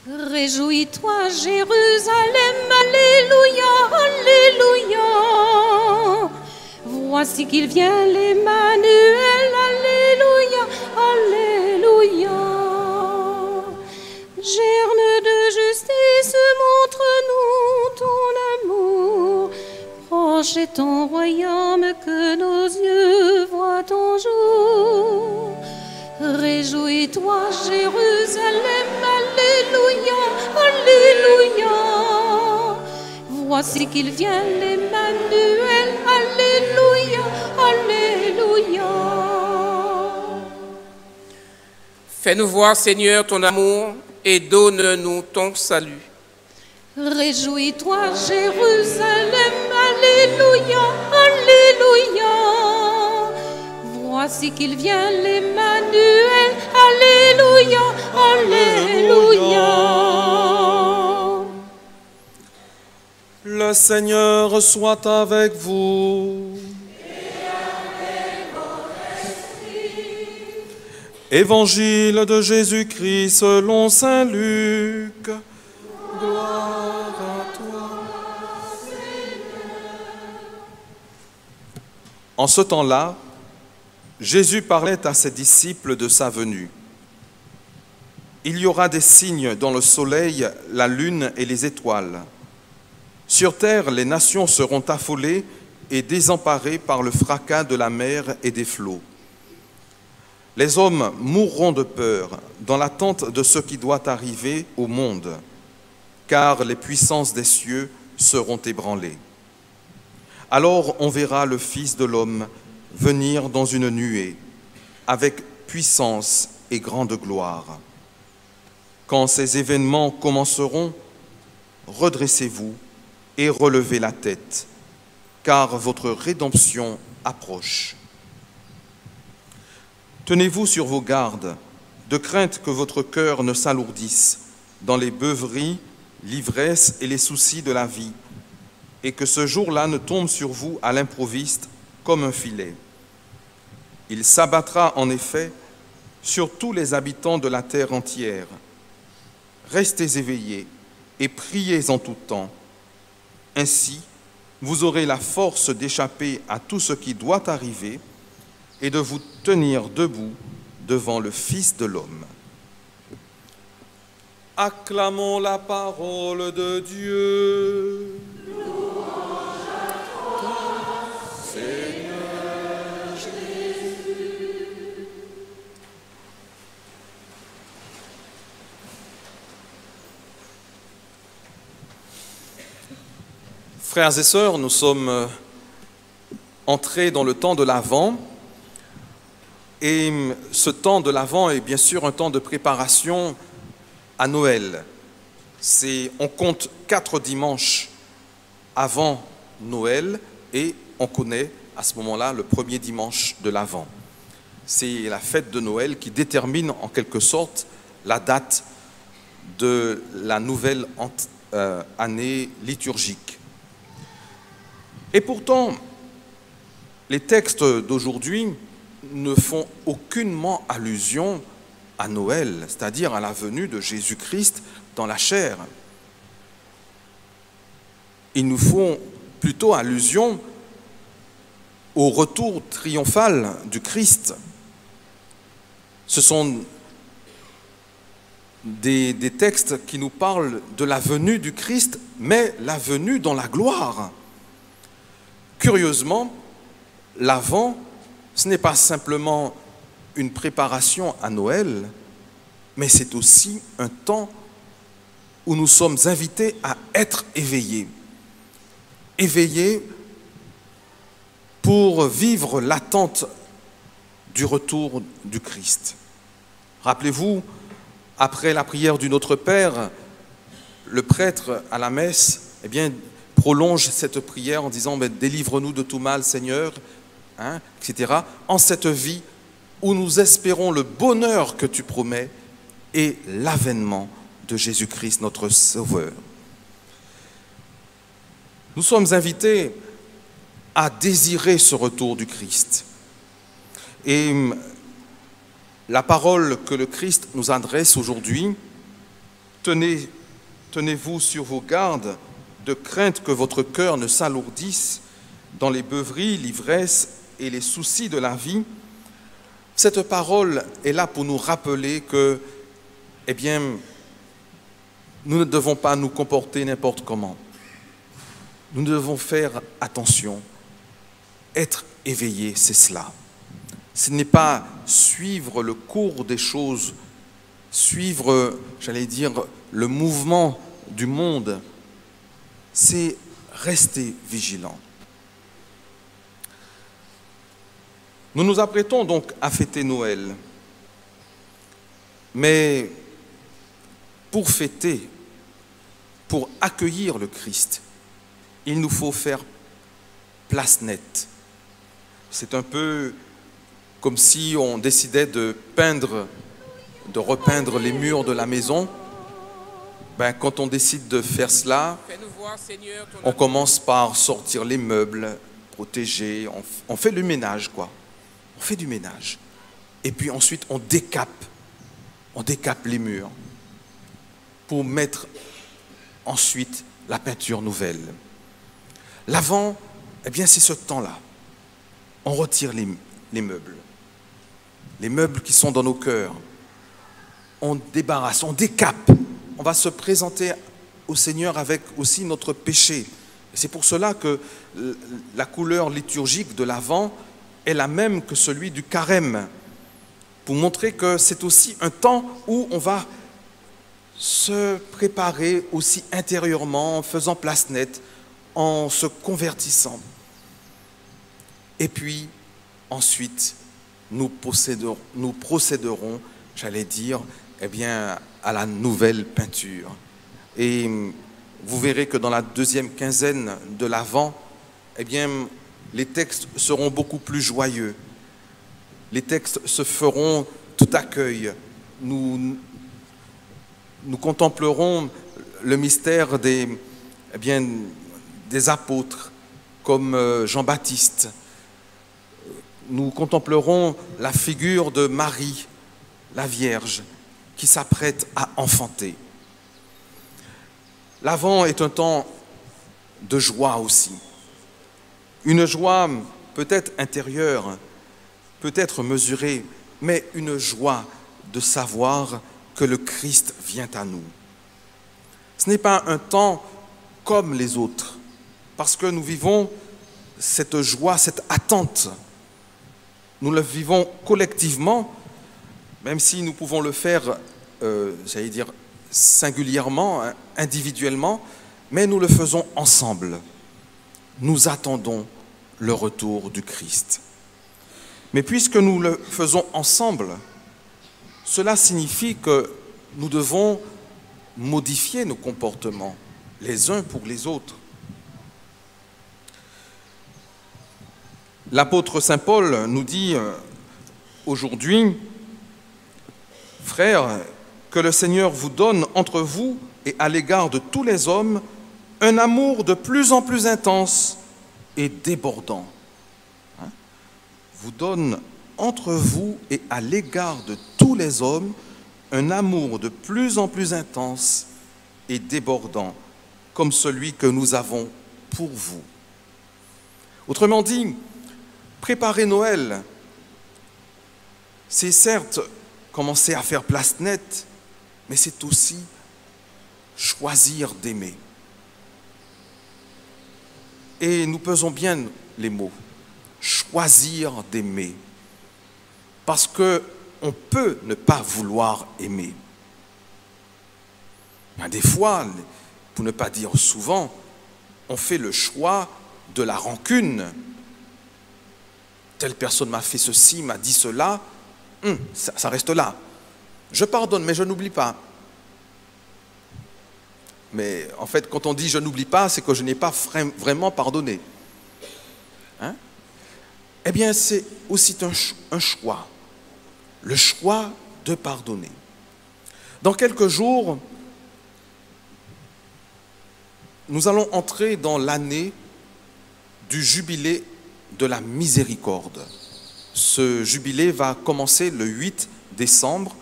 Réjouis-toi, Jérusalem, alléluia, alléluia. Voici qu'il vient, l'Emmanuel, alléluia, alléluia. Gerne de justice, montre-nous ton amour. Proche est ton royaume, que nos yeux voient ton jour. Réjouis-toi, Jérusalem, alléluia, alléluia. Voici qu'il vient, l'Emmanuel, alléluia, alléluia. Fais-nous voir, Seigneur, ton amour et donne-nous ton salut. Réjouis-toi, Jérusalem, alléluia, alléluia. Voici qu'il vient, l'Emmanuel, alléluia, alléluia. Le Seigneur soit avec vous. Et avec votre esprit. Évangile de Jésus-Christ selon saint Luc. Gloire à toi. En ce temps-là, Jésus parlait à ses disciples de sa venue. Il y aura des signes dans le soleil, la lune et les étoiles. Sur terre, les nations seront affolées et désemparées par le fracas de la mer et des flots. Les hommes mourront de peur dans l'attente de ce qui doit arriver au monde, car les puissances des cieux seront ébranlées. Alors on verra le Fils de l'homme venir dans une nuée, avec puissance et grande gloire. Quand ces événements commenceront, redressez-vous et relevez la tête, car votre rédemption approche. Tenez-vous sur vos gardes, de crainte que votre cœur ne s'alourdisse dans les beuveries, l'ivresse et les soucis de la vie, et que ce jour-là ne tombe sur vous à l'improviste comme un filet. Il s'abattra en effet sur tous les habitants de la terre entière. Restez éveillés et priez en tout temps. Ainsi, vous aurez la force d'échapper à tout ce qui doit arriver et de vous tenir debout devant le Fils de l'homme. Acclamons la parole de Dieu. Louange à toi, Seigneur Jésus. Frères et sœurs, nous sommes entrés dans le temps de l'Avent. Et ce temps de l'Avent est bien sûr un temps de préparation à Noël. On compte 4 dimanches avant Noël et on connaît à ce moment-là le premier dimanche de l'Avent. C'est la fête de Noël qui détermine en quelque sorte la date de la nouvelle année liturgique. Et pourtant, les textes d'aujourd'hui ne font aucunement allusion à Noël, c'est-à-dire à la venue de Jésus-Christ dans la chair. Ils nous font plutôt allusion au retour triomphal du Christ. Ce sont des textes qui nous parlent de la venue du Christ, mais la venue dans la gloire. Curieusement, l'Avent, ce n'est pas simplement une préparation à Noël, mais c'est aussi un temps où nous sommes invités à être éveillés. Éveillés pour vivre l'attente du retour du Christ. Rappelez-vous, après la prière du Notre Père, le prêtre à la messe, prolonge cette prière en disant « Délivre-nous de tout mal, Seigneur », etc., en cette vie où nous espérons le bonheur que tu promets et l'avènement de Jésus-Christ, notre Sauveur. Nous sommes invités à désirer ce retour du Christ. Et la parole que le Christ nous adresse aujourd'hui Tenez-vous sur vos gardes, de crainte que votre cœur ne s'alourdisse dans les beuveries, l'ivresse et les soucis de la vie. Cette parole est là pour nous rappeler que, eh bien, nous ne devons pas nous comporter n'importe comment. Nous devons faire attention. Être éveillé, c'est cela. Ce n'est pas suivre le cours des choses, suivre, j'allais dire, le mouvement du monde. C'est rester vigilant. Nous nous apprêtons donc à fêter Noël. Mais pour fêter, pour accueillir le Christ, il nous faut faire place nette. C'est un peu comme si on décidait de repeindre les murs de la maison. Quand on décide de faire cela, on commence par sortir les meubles, protéger, on fait le ménage, quoi. On fait du ménage. Et puis ensuite, on décape les murs pour mettre ensuite la peinture nouvelle. L'Avent, eh bien, c'est ce temps-là. On retire les meubles qui sont dans nos cœurs. On débarrasse, on décape. On va se présenter au Seigneur avec aussi notre péché. Et c'est pour cela que la couleur liturgique de l'Avent est la même que celui du Carême, pour montrer que c'est aussi un temps où on va se préparer aussi intérieurement, en faisant place nette, en se convertissant. Et puis, ensuite, nous procéderons, j'allais dire, eh bien, à la nouvelle peinture. Et vous verrez que dans la deuxième quinzaine de l'Avent, eh bien, les textes seront beaucoup plus joyeux. Les textes se feront tout accueil. Nous contemplerons le mystère des apôtres, comme Jean-Baptiste. Nous contemplerons la figure de Marie, la Vierge, qui s'apprête à enfanter. L'Avent est un temps de joie aussi. Une joie peut-être intérieure, peut-être mesurée, mais une joie de savoir que le Christ vient à nous. Ce n'est pas un temps comme les autres, parce que nous vivons cette joie, cette attente. Nous le vivons collectivement, même si nous pouvons le faire, j'allais dire, singulièrement, individuellement, mais nous le faisons ensemble. Nous attendons le retour du Christ. Mais puisque nous le faisons ensemble, cela signifie que nous devons modifier nos comportements les uns pour les autres. L'apôtre Saint Paul nous dit aujourd'hui, frères, que le Seigneur vous donne entre vous et à l'égard de tous les hommes un amour de plus en plus intense et débordant. Vous donne entre vous et à l'égard de tous les hommes un amour de plus en plus intense et débordant, comme celui que nous avons pour vous. Autrement dit, préparer Noël, c'est certes commencer à faire place nette, mais c'est aussi choisir d'aimer. Et nous pesons bien les mots, choisir d'aimer, parce qu'on peut ne pas vouloir aimer. Des fois, pour ne pas dire souvent, on fait le choix de la rancune. Telle personne m'a fait ceci, m'a dit cela, ça reste là. Je pardonne, mais je n'oublie pas. Mais en fait, quand on dit « je n'oublie pas », c'est que je n'ai pas vraiment pardonné. Eh bien, c'est aussi un choix. Le choix de pardonner. Dans quelques jours, nous allons entrer dans l'année du jubilé de la miséricorde. Ce jubilé va commencer le 8 décembre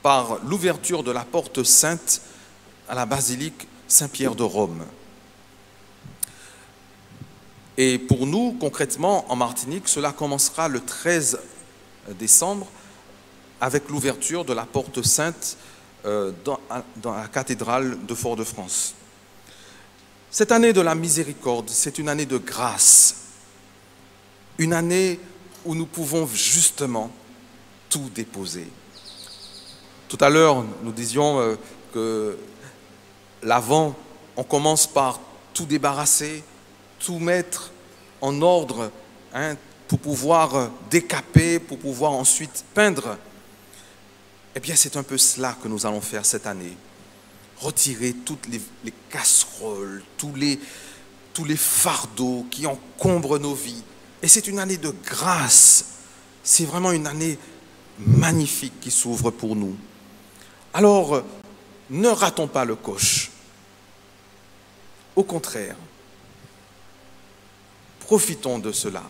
par l'ouverture de la porte sainte à la basilique Saint-Pierre de Rome. Et pour nous, concrètement, en Martinique, cela commencera le 13 décembre avec l'ouverture de la porte sainte dans la cathédrale de Fort-de-France. Cette année de la miséricorde, c'est une année de grâce, une année où nous pouvons justement tout déposer. Tout à l'heure, nous disions que l'Avent, on commence par tout débarrasser, tout mettre en ordre, hein, pour pouvoir décaper, pour pouvoir ensuite peindre. Eh bien, c'est un peu cela que nous allons faire cette année. Retirer toutes les casseroles, tous les fardeaux qui encombrent nos vies. Et c'est une année de grâce. C'est vraiment une année magnifique qui s'ouvre pour nous. Alors, ne ratons pas le coche. Au contraire, profitons de cela.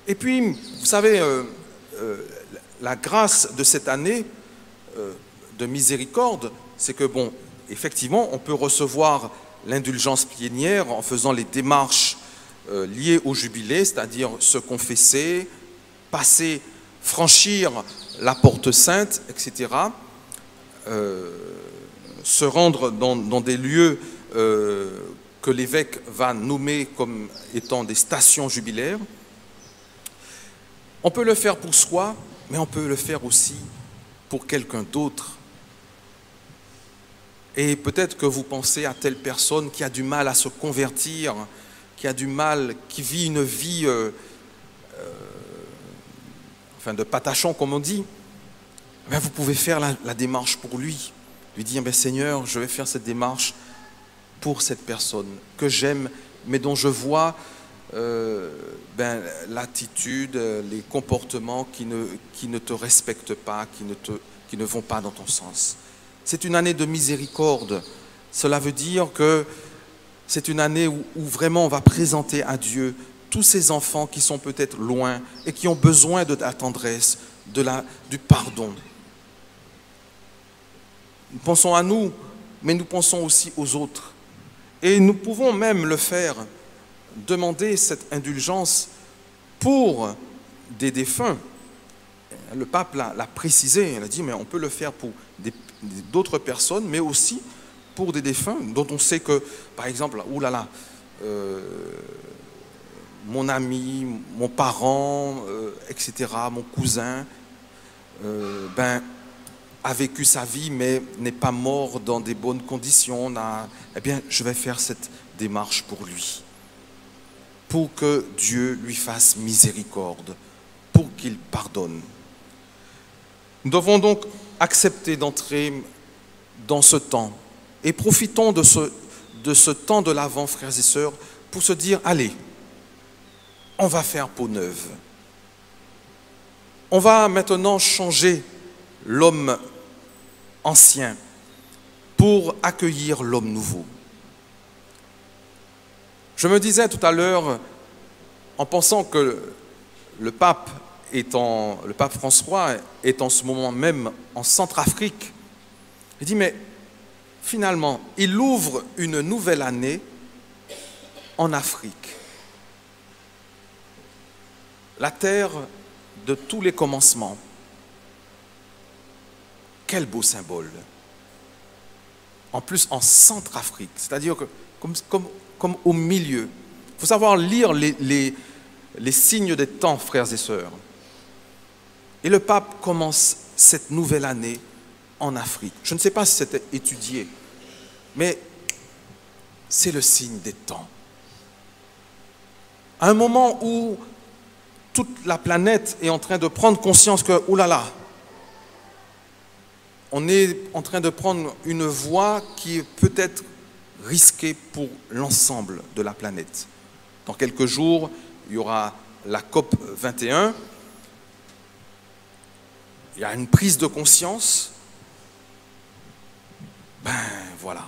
Et puis, vous savez, la grâce de cette année de miséricorde, c'est que, bon, effectivement, on peut recevoir l'indulgence plénière en faisant les démarches liées au jubilé, c'est-à-dire se confesser, passer, franchir la porte sainte, etc., se rendre dans des lieux que l'évêque va nommer comme étant des stations jubilaires. On peut le faire pour soi, mais on peut le faire aussi pour quelqu'un d'autre. Et peut-être que vous pensez à telle personne qui a du mal à se convertir, qui a du mal, qui vit une vie de patachon, comme on dit. Ben, vous pouvez faire la démarche pour lui. Lui dire, ben, Seigneur, je vais faire cette démarche pour cette personne que j'aime, mais dont je vois l'attitude, les comportements qui ne te respectent pas, qui ne vont pas dans ton sens. C'est une année de miséricorde. Cela veut dire que c'est une année où vraiment on va présenter à Dieu tous ces enfants qui sont peut-être loin et qui ont besoin de la tendresse, du pardon. Nous pensons à nous, mais nous pensons aussi aux autres. Et nous pouvons même le faire, demander cette indulgence pour des défunts. Le pape l'a précisé, il a dit, mais on peut le faire pour d'autres personnes, mais aussi pour des défunts dont on sait que, par exemple, mon ami, mon parent, etc., mon cousin, a vécu sa vie, mais n'est pas mort dans des bonnes conditions. Eh bien, je vais faire cette démarche pour lui, pour que Dieu lui fasse miséricorde, pour qu'il pardonne. Nous devons donc accepter d'entrer dans ce temps et profitons de ce temps de l'Avent, frères et sœurs, pour se dire, allez, on va faire peau neuve. On va maintenant changer l'homme ancien pour accueillir l'homme nouveau. Je me disais tout à l'heure, en pensant que le pape François est en ce moment même en Centrafrique, il dit, mais finalement, il ouvre une nouvelle année en Afrique. La terre de tous les commencements. Quel beau symbole. En plus, en Centrafrique, c'est-à-dire que comme au milieu. Il faut savoir lire les signes des temps, frères et sœurs. Et le pape commence cette nouvelle année en Afrique. Je ne sais pas si c'était étudié, mais c'est le signe des temps. À un moment où toute la planète est en train de prendre conscience que, oulala, on est en train de prendre une voie qui est peut-être risquée pour l'ensemble de la planète. Dans quelques jours, il y aura la COP 21. Il y a une prise de conscience. Ben voilà.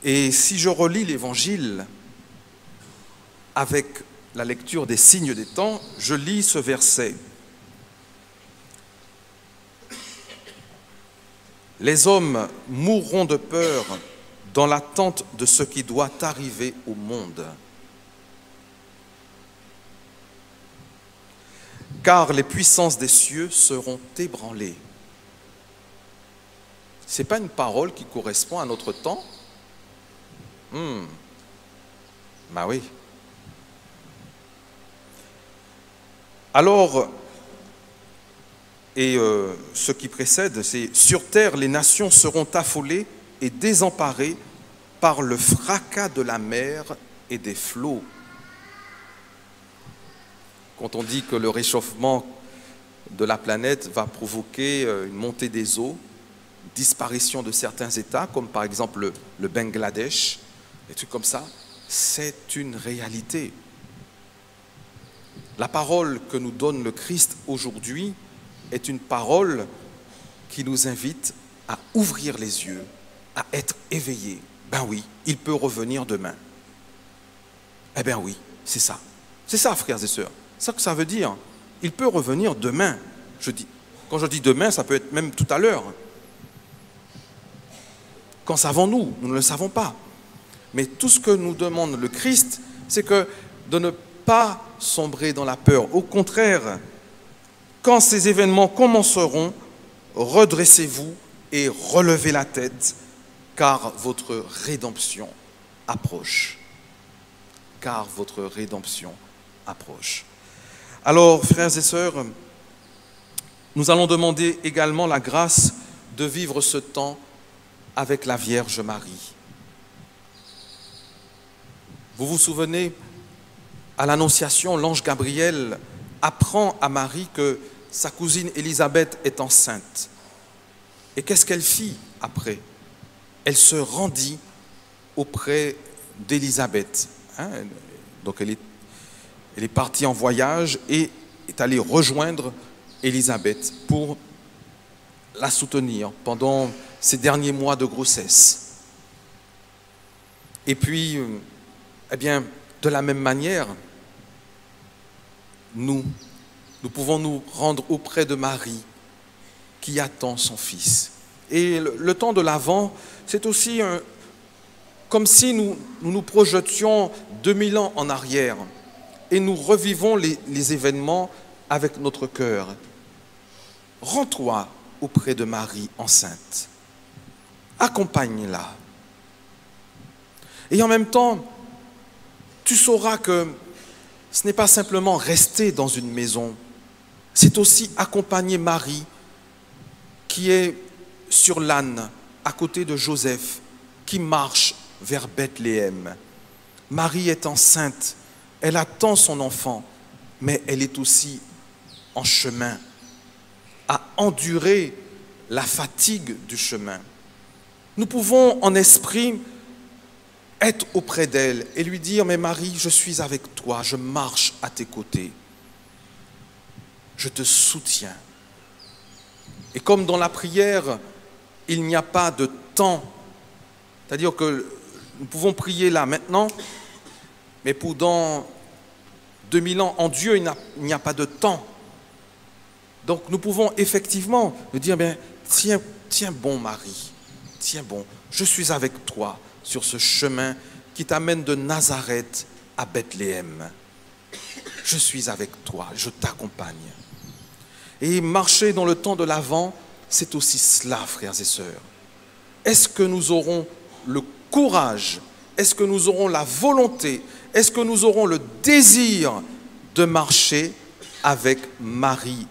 Et si je relis l'Évangile avec la lecture des signes des temps, je lis ce verset. Les hommes mourront de peur dans l'attente de ce qui doit arriver au monde. Car les puissances des cieux seront ébranlées. Ce n'est pas une parole qui correspond à notre temps? Ben oui. Alors, ce qui précède, c'est « Sur terre, les nations seront affolées et désemparées par le fracas de la mer et des flots. » Quand on dit que le réchauffement de la planète va provoquer une montée des eaux, disparition de certains États, comme par exemple le Bangladesh, des trucs comme ça, c'est une réalité. La parole que nous donne le Christ aujourd'hui est une parole qui nous invite à ouvrir les yeux, à être éveillés. Ben oui, il peut revenir demain. Eh bien oui, c'est ça. C'est ça, frères et sœurs. C'est ça que ça veut dire. Il peut revenir demain. Quand je dis demain, ça peut être même tout à l'heure. Qu'en savons-nous? Nous ne le savons pas. Mais tout ce que nous demande le Christ, c'est que de ne pas sombrer dans la peur. Au contraire, quand ces événements commenceront, redressez-vous et relevez la tête, car votre rédemption approche. Car votre rédemption approche. Alors, frères et sœurs, nous allons demander également la grâce de vivre ce temps avec la Vierge Marie. Vous vous souvenez, à l'Annonciation, l'ange Gabriel apprend à Marie que sa cousine Élisabeth est enceinte. Et qu'est-ce qu'elle fit après? Elle se rendit auprès d'Élisabeth. Donc elle est partie en voyage et est allée rejoindre Élisabeth pour la soutenir pendant ces derniers mois de grossesse. Et puis, eh bien, de la même manière, nous pouvons nous rendre auprès de Marie qui attend son Fils. Et le temps de l'Avent, c'est aussi comme si nous projetions 2000 ans en arrière et nous revivons les événements avec notre cœur. Rends-toi auprès de Marie enceinte. Accompagne-la. Et en même temps, tu sauras que ce n'est pas simplement rester dans une maison, c'est aussi accompagner Marie qui est sur l'âne à côté de Joseph, qui marche vers Bethléem. Marie est enceinte, elle attend son enfant, mais elle est aussi en chemin, à endurer la fatigue du chemin. Nous pouvons en esprit être auprès d'elle et lui dire « Mais Marie, je suis avec toi, je marche à tes côtés, je te soutiens. » Et comme dans la prière, il n'y a pas de temps, c'est-à-dire que nous pouvons prier là maintenant, mais pendant 2000 ans, en Dieu, il n'y a pas de temps. Donc nous pouvons effectivement nous dire « Tiens bon Marie, tiens bon, je suis avec toi sur ce chemin qui t'amène de Nazareth à Bethléem. Je suis avec toi, je t'accompagne. » Et marcher dans le temps de l'Avent, c'est aussi cela, frères et sœurs. Est-ce que nous aurons le courage, est-ce que nous aurons la volonté, est-ce que nous aurons le désir de marcher avec Marie,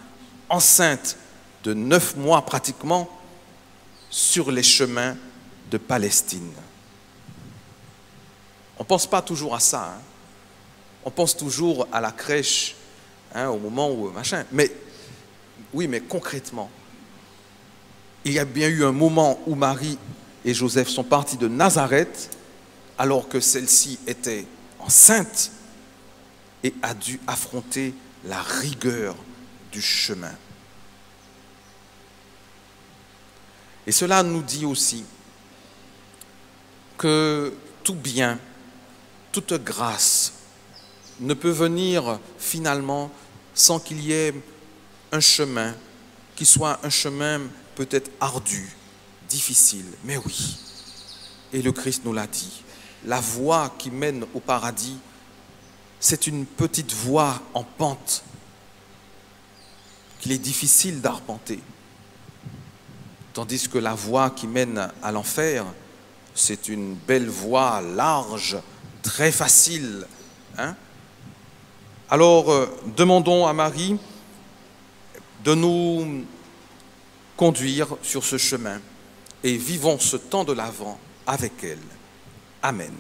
enceinte de 9 mois pratiquement, sur les chemins de Palestine? On ne pense pas toujours à ça. On pense toujours à la crèche, au moment où machin. Mais oui, mais concrètement, il y a bien eu un moment où Marie et Joseph sont partis de Nazareth alors que celle-ci était enceinte et a dû affronter la rigueur du chemin. Et cela nous dit aussi que tout bien, toute grâce ne peut venir finalement sans qu'il y ait un chemin qui soit un chemin peut-être ardu, difficile. Mais oui, et le Christ nous l'a dit, la voie qui mène au paradis, c'est une petite voie en pente qu'il est difficile d'arpenter. Tandis que la voie qui mène à l'enfer, c'est une belle voie large, très facile. Hein? Alors, demandons à Marie de nous conduire sur ce chemin et vivons ce temps de l'Avent avec elle. Amen.